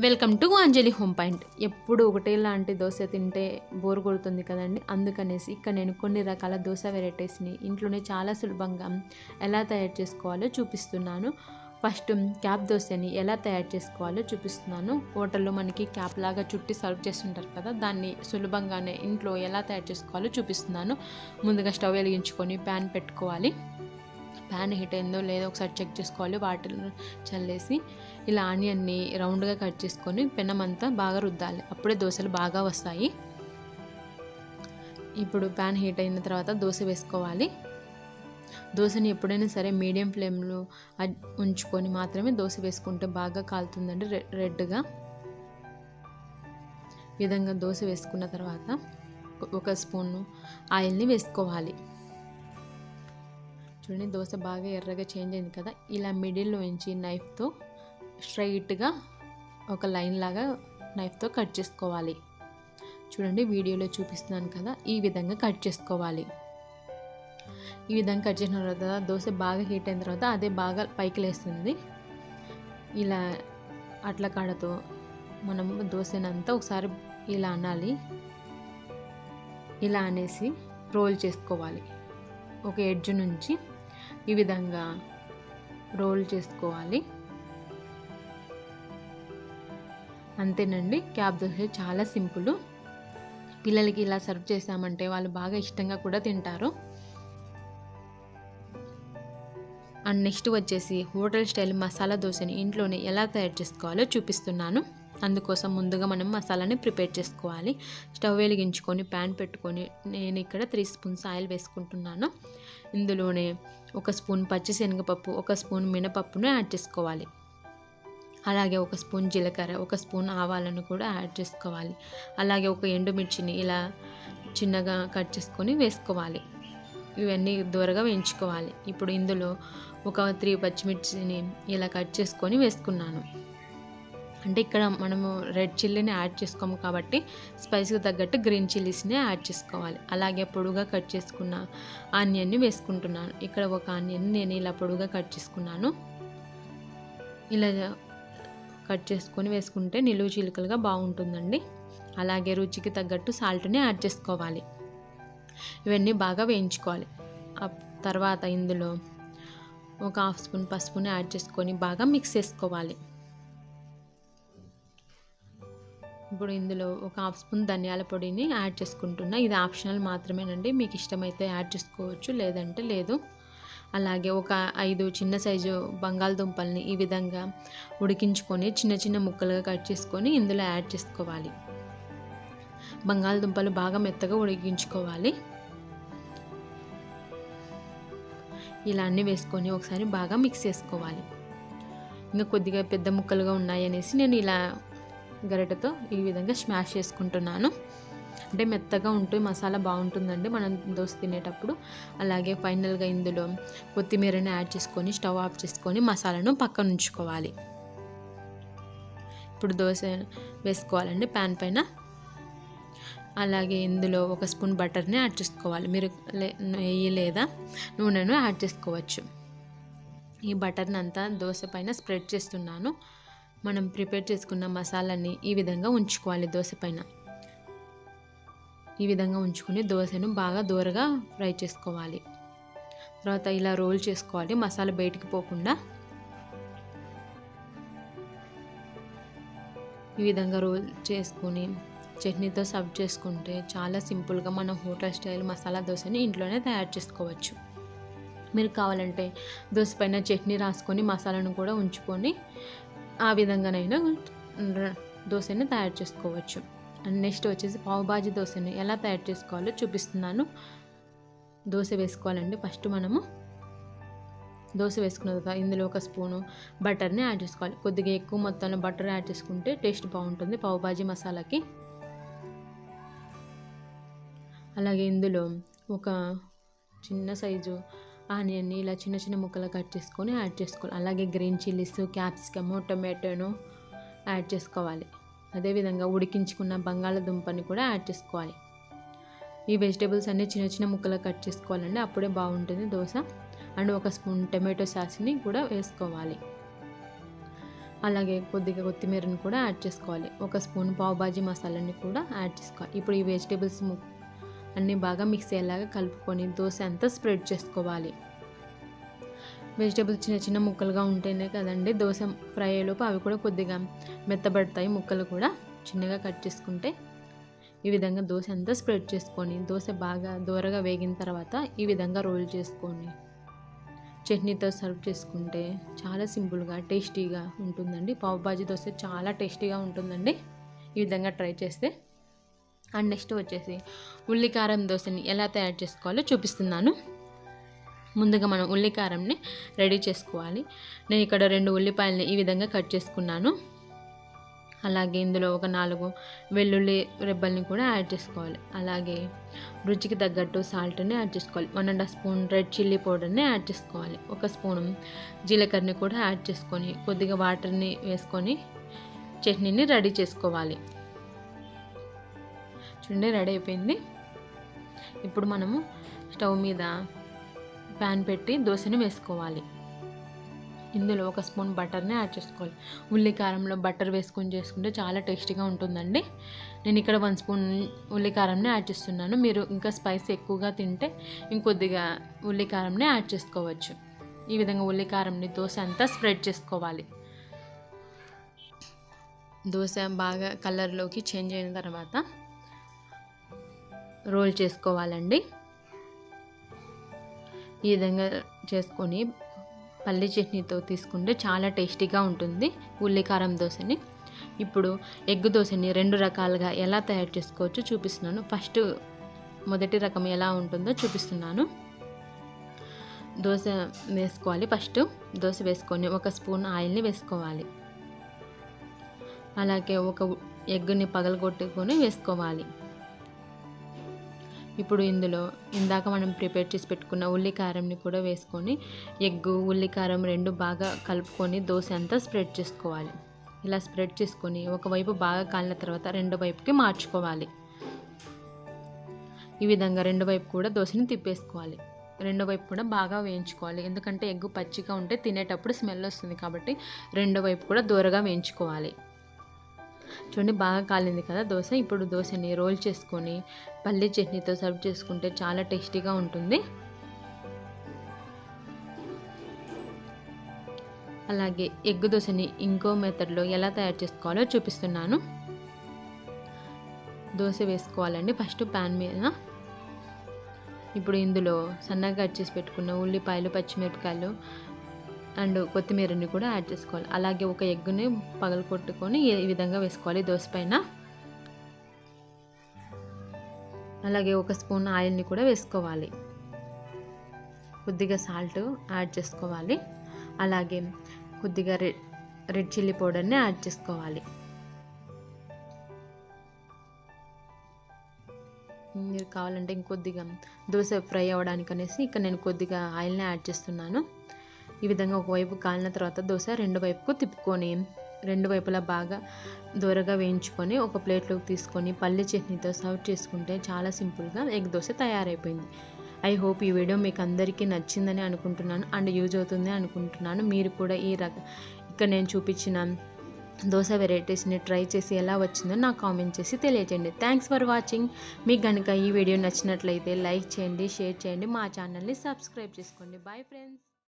Welcome to Anjali home point. ఎప్పుడు ఒకటే లాంటి దోశ తింటే బోర్ కొడుతుంది కదండి. అందుకనేసి ఇక్కడ నేను కొన్ని రకాల దోశ వెరైటీస్ని ఇంట్లోనే చాలా సులభంగా ఎలా తయారు చేసుకోవాలో చూపిస్తున్నాను. ఫస్ట్ క్యాప్ దోశని ఎలా తయారు చేసుకోవాలో చూపిస్తున్నాను. హోటల్లో మనకి క్యాప్ లాగా చుట్టి సర్వ్ చేస్తుంటారు కదా, దాన్ని సులభంగానే ఇంట్లో ఎలా తయారు చేసుకోవాలో చూపిస్తున్నాను. ముందుగా స్టవ్ వెలిగించుకొని ప్యాన్ పెట్టుకోవాలి. ప్యాన్ హీట్ అయిందో లేదో ఒకసారి చెక్ చేసుకోవాలి. వాటర్ చల్లేసి ఇలా ఆనియన్ని రౌండ్గా కట్ చేసుకొని పెనం అంతా బాగా రుద్దాలి. అప్పుడే దోశలు బాగా వస్తాయి. ఇప్పుడు ప్యాన్ హీట్ అయిన తర్వాత దోశ వేసుకోవాలి. దోశని ఎప్పుడైనా సరే మీడియం ఫ్లేమ్లో ఉంచుకొని మాత్రమే దోశ వేసుకుంటే బాగా కాలుతుందండి రెడ్గా. ఈ విధంగా దోశ వేసుకున్న తర్వాత ఒక స్పూన్ ఆయిల్ని వేసుకోవాలి. చూడండి, దోశ బాగా ఎర్రగా చేంజ్ అయింది కదా. ఇలా మిడిల్లో నుంచి నైఫ్తో స్ట్రైట్గా ఒక లైన్ లాగా నైఫ్తో కట్ చేసుకోవాలి. చూడండి, వీడియోలో చూపిస్తున్నాను కదా, ఈ విధంగా కట్ చేసుకోవాలి. ఈ విధంగా కట్ చేసిన తర్వాత దోశ బాగా హీట్ అయిన తర్వాత అదే బాగా పైకి లేస్తుంది. ఇలా అట్ల కాడతో మనం దోశనంతా ఒకసారి ఇలా అనాలి. ఇలా అనేసి రోల్ చేసుకోవాలి. ఒక ఎడ్జ్ నుంచి ఈ విధంగా రోల్ చేసుకోవాలి. అంతేనండి, క్యాప్ దోశ చాలా సింపుల్. పిల్లలకి ఇలా సర్వ్ చేసామంటే వాళ్ళు బాగా ఇష్టంగా కూడా తింటారు. అండ్ నెక్స్ట్ వచ్చేసి హోటల్ స్టైల్ మసాలా దోశని ఇంట్లోనే ఎలా తయారు చేసుకోవాలో చూపిస్తున్నాను. అందుకోసం ముందుగా మనం మసాలాని ప్రిపేర్ చేసుకోవాలి. స్టవ్ వెలిగించుకొని ప్యాన్ పెట్టుకొని నేను ఇక్కడ 3 స్పూన్స్ ఆయిల్ వేసుకుంటున్నాను. ఇందులోనే 1 స్పూన్ పచ్చిశనగపప్పు, 1 స్పూన్ మినపప్పును యాడ్ చేసుకోవాలి. అలాగే 1 స్పూన్ జీలకర్ర, 1 స్పూన్ ఆవాలను కూడా యాడ్ చేసుకోవాలి. అలాగే 1 ఎండుమిర్చిని ఇలా చిన్నగా కట్ చేసుకొని వేసుకోవాలి. ఇవన్నీ దూరగా వేయించుకోవాలి. ఇప్పుడు ఇందులో ఒక 3 పచ్చిమిర్చిని ఇలా కట్ చేసుకొని వేసుకున్నాను. అంటే ఇక్కడ మనము రెడ్ చిల్లీని యాడ్ చేసుకోము కాబట్టి స్పైస్కి తగ్గట్టు గ్రీన్ చిల్లీస్ని యాడ్ చేసుకోవాలి. అలాగే పొడుగా కట్ చేసుకున్న ఆనియన్ని వేసుకుంటున్నాను. ఇక్కడ ఒక ఆనియన్ నేను ఇలా పొడుగా కట్ చేసుకున్నాను. ఇలా కట్ చేసుకొని వేసుకుంటే నిలువు చిలుకలుగా బాగుంటుందండి. అలాగే రుచికి తగ్గట్టు సాల్ట్ని యాడ్ చేసుకోవాలి. ఇవన్నీ బాగా వేయించుకోవాలి. తర్వాత ఇందులో ఒక 1/2 స్పూన్ పసుపుని యాడ్ చేసుకొని బాగా మిక్స్ చేసుకోవాలి. ఇప్పుడు ఇందులో ఒక 1/2 స్పూన్ ధనియాల పొడిని యాడ్ చేసుకుంటున్నా. ఇది ఆప్షనల్ మాత్రమేనండి, మీకు ఇష్టమైతే యాడ్ చేసుకోవచ్చు, లేదంటే లేదు. అలాగే ఒక 5 చిన్న సైజు బంగాళదుంపల్ని ఈ విధంగా ఉడికించుకొని చిన్న చిన్న ముక్కలుగా కట్ చేసుకొని ఇందులో యాడ్ చేసుకోవాలి. బంగాళదుంపలు బాగా మెత్తగా ఉడికించుకోవాలి. ఇలా అన్నీ వేసుకొని ఒకసారి బాగా మిక్స్ చేసుకోవాలి. ఇంకా కొద్దిగా పెద్ద ముక్కలుగా ఉన్నాయి అనేసి నేను ఇలా గరిటెతో ఈ విధంగా స్మాష్ చేసుకుంటున్నాను. అంటే మెత్తగా ఉంటే మసాలా బాగుంటుందండి మనం దోశ తినేటప్పుడు. అలాగే ఫైనల్గా ఇందులో కొత్తిమీరని యాడ్ చేసుకొని స్టవ్ ఆఫ్ చేసుకొని మసాలాను పక్కన ఉంచుకోవాలి. ఇప్పుడు దోశ వేసుకోవాలండి ప్యాన్ పైన. అలాగే ఇందులో 1 స్పూన్ బటర్ని యాడ్ చేసుకోవాలి. మీరు నెయ్యి లేదా నూనెను యాడ్ చేసుకోవచ్చు. ఈ బటర్ని అంతా దోశ పైన స్ప్రెడ్ చేస్తున్నాను. మనం ప్రిపేర్ చేసుకున్న మసాలాని ఈ విధంగా ఉంచుకోవాలి దోశ పైన. ఈ విధంగా ఉంచుకొని దోశను బాగా దూరగా ఫ్రై చేసుకోవాలి. తర్వాత ఇలా రోల్ చేసుకోవాలి, మసాలా బయటికి పోకుండా. ఈ విధంగా రోల్ చేసుకొని చట్నీతో సర్వ్ చేసుకుంటే చాలా సింపుల్గా మన హోటల్ స్టైల్ మసాలా దోశని ఇంట్లోనే తయారు చేసుకోవచ్చు. మీరు కావాలంటే దోశ పైన చట్నీ రాసుకొని మసాలాను కూడా ఉంచుకొని ఆ విధంగానైనా దోశని తయారు చేసుకోవచ్చు. అండ్ నెక్స్ట్ వచ్చేసి పావుబాజీ దోశని ఎలా తయారు చేసుకోవాలో చూపిస్తున్నాను. దోశ వేసుకోవాలండి. ఫస్ట్ మనము దోశ వేసుకున్న తర్వాత ఇందులో 1 స్పూను బటర్ని యాడ్ చేసుకోవాలి. కొద్దిగా ఎక్కువ మొత్తంలో బటర్ యాడ్ చేసుకుంటే టేస్ట్ బాగుంటుంది పావుబాజీ మసాలాకి. అలాగే ఇందులో ఒక చిన్న సైజు ఆనియన్ని ఇలా చిన్న చిన్న ముక్కలు కట్ చేసుకొని యాడ్ చేసుకోవాలి. అలాగే గ్రీన్ చిల్లీస్, క్యాప్సికమ్, టొమాటోను యాడ్ చేసుకోవాలి. అదేవిధంగా ఉడికించుకున్న బంగాళదుంపని కూడా యాడ్ చేసుకోవాలి. ఈ వెజిటేబుల్స్ అన్నీ చిన్న చిన్న ముక్కలు కట్ చేసుకోవాలండి, అప్పుడే బాగుంటుంది దోశ. అండ్ 1 స్పూన్ టొమాటో సాస్ని కూడా వేసుకోవాలి. అలాగే కొద్దిగా కొత్తిమీరని కూడా యాడ్ చేసుకోవాలి. ఒక స్పూన్ పావ్ భాజీ మసాలాని కూడా యాడ్ చేసుకోవాలి. ఇప్పుడు ఈ వెజిటేబుల్స్ అన్నీ బాగా మిక్స్ అయ్యేలాగా కలుపుకొని దోశ అంతా స్ప్రెడ్ చేసుకోవాలి. వెజిటేబుల్స్ చిన్న చిన్న ముక్కలుగా ఉంటేనే కదండి దోశ ఫ్రై అయ్యేలోపు అవి కూడా కొద్దిగా మెత్తబడతాయి. ముక్కలు కూడా చిన్నగా కట్ చేసుకుంటే ఈ విధంగా దోశ అంతా స్ప్రెడ్ చేసుకొని దోశ బాగా దోరగా వేగిన తర్వాత ఈ విధంగా రోల్ చేసుకొని చట్నీతో సర్వ్ చేసుకుంటే చాలా సింపుల్గా టేస్టీగా ఉంటుందండి. పావ్ భాజీ దోశ చాలా టేస్టీగా ఉంటుందండి ఈ విధంగా ట్రై చేస్తే. అండ్ నెక్స్ట్ వచ్చేసి ఉల్లికారం దోశని ఎలా తయారు చేసుకోవాలో చూపిస్తున్నాను. ముందుగా మనం ఉల్లికారంని రెడీ చేసుకోవాలి. నేను ఇక్కడ 2 ఉల్లిపాయలని ఈ విధంగా కట్ చేసుకున్నాను. అలాగే ఇందులో ఒక 4 వెల్లుల్లి రెబ్బల్ని కూడా యాడ్ చేసుకోవాలి. అలాగే రుచికి తగ్గట్టు సాల్ట్ని యాడ్ చేసుకోవాలి. 1.5 స్పూన్ రెడ్ చిల్లీ పౌడర్ని యాడ్ చేసుకోవాలి. 1 స్పూన్ జీలకర్రని కూడా యాడ్ చేసుకొని కొద్దిగా వాటర్ని వేసుకొని చట్నీని రెడీ చేసుకోవాలి. చూడండి రెడీ అయిపోయింది. ఇప్పుడు మనము స్టవ్ మీద ప్యాన్ పెట్టి దోశని వేసుకోవాలి. ఇందులో 1 స్పూన్ బటర్ని యాడ్ చేసుకోవాలి. ఉల్లికారంలో బటర్ వేసుకొని చేసుకుంటే చాలా టేస్టీగా ఉంటుందండి. నేను ఇక్కడ 1 స్పూన్ ఉల్లికారంని యాడ్ చేస్తున్నాను. మీరు ఇంకా స్పైస్ ఎక్కువగా తింటే ఇంకొద్దిగా ఉల్లికారంని యాడ్ చేసుకోవచ్చు. ఈ విధంగా ఉల్లికారంని దోశ అంతా స్ప్రెడ్ చేసుకోవాలి. దోశ బాగా కలర్లోకి చేంజ్ అయిన తర్వాత రోల్ చేసుకోవాలండి. ఈ విధంగా చేసుకొని పల్లి చట్నీతో తీసుకుంటే చాలా టేస్టీగా ఉంటుంది ఉల్లికారం దోశని. ఇప్పుడు ఎగ్ దోశని 2 రకాలుగా ఎలా తయారు చేసుకోవచ్చో చూపిస్తున్నాను. ఫస్ట్ మొదటి రకం ఎలా ఉంటుందో చూపిస్తున్నాను. దోశ వేసుకోవాలి. ఫస్ట్ దోశ వేసుకొని 1 స్పూన్ ఆయిల్ని వేసుకోవాలి. అలాగే 1 ఎగ్ని పగలగొట్టుకొని వేసుకోవాలి. ఇప్పుడు ఇందులో ఇందాక మనం ప్రిపేర్ చేసి పెట్టుకున్న ఉల్లికారంని కూడా వేసుకొని ఎగ్గు ఉల్లికారం 2 బాగా కలుపుకొని దోశ అంతా స్ప్రెడ్ చేసుకోవాలి. ఇలా స్ప్రెడ్ చేసుకొని ఒకవైపు బాగా కాలిన తర్వాత రెండో వైపుకి మార్చుకోవాలి. ఈ విధంగా రెండో వైపు కూడా దోశని తిప్పేసుకోవాలి. రెండో వైపు కూడా బాగా వేయించుకోవాలి. ఎందుకంటే ఎగ్గు పచ్చిగా ఉంటే తినేటప్పుడు స్మెల్ వస్తుంది కాబట్టి రెండో వైపు కూడా దూరగా వేయించుకోవాలి. చూడండి బాగా కాలింది కదా దోశ. ఇప్పుడు దోశని రోల్ చేసుకొని పల్లి చట్నీతో సర్వ్ చేసుకుంటే చాలా టేస్టీగా ఉంటుంది. అలాగే ఎగ్ దోశని ఇంకో మెథడ్లో ఎలా తయారు చేసుకోవాలో చూపిస్తున్నాను. దోశ వేసుకోవాలండి ఫస్ట్ ప్యాన్ మీద. ఇప్పుడు ఇందులో సన్నగా కట్ చేసి పెట్టుకున్న ఉల్లిపాయలు పచ్చిమిరపకాయలు అండ్ కొత్తిమీరని కూడా యాడ్ చేసుకోవాలి. అలాగే 1 ఎగ్గుని పగలగొట్టుకొని ఈ విధంగా వేసుకోవాలి దోశ పైన. అలాగే 1 స్పూన్ ఆయిల్ని కూడా వేసుకోవాలి. కొద్దిగా సాల్ట్ యాడ్ చేసుకోవాలి. అలాగే కొద్దిగా రెడ్ చిల్లీ పౌడర్ని యాడ్ చేసుకోవాలి. మీరు కావాలంటే ఇంకొద్దిగా దోశ ఫ్రై అవ్వడానికి అనేసి ఇక్కడ నేను కొద్దిగా ఆయిల్ని యాడ్ చేస్తున్నాను. ఈ విధంగా ఒకవైపు కాలిన తర్వాత దోశ రెండు వైపుకు తిప్పుకొని రెండు వైపులా బాగా దూరగా వేయించుకొని ఒక ప్లేట్లోకి తీసుకొని పల్లి చట్నీతో సర్వ్ చేసుకుంటే చాలా సింపుల్గా ఎగ్ దోశ తయారైపోయింది. ఐ హోప్ ఈ వీడియో మీకు అందరికీ నచ్చిందని అనుకుంటున్నాను అండ్ యూజ్ అవుతుంది అనుకుంటున్నాను. మీరు కూడా ఇక్కడ నేను చూపించిన దోశ వెరైటీస్ని ట్రై చేసి ఎలా వచ్చిందో నాకు కామెంట్ చేసి తెలియజేయండి. Thanks for watching. మీకు కనుక ఈ వీడియో నచ్చినట్లయితే లైక్ చేయండి, షేర్ చేయండి, మా ఛానల్ని సబ్స్క్రైబ్ చేసుకోండి. Bye friends.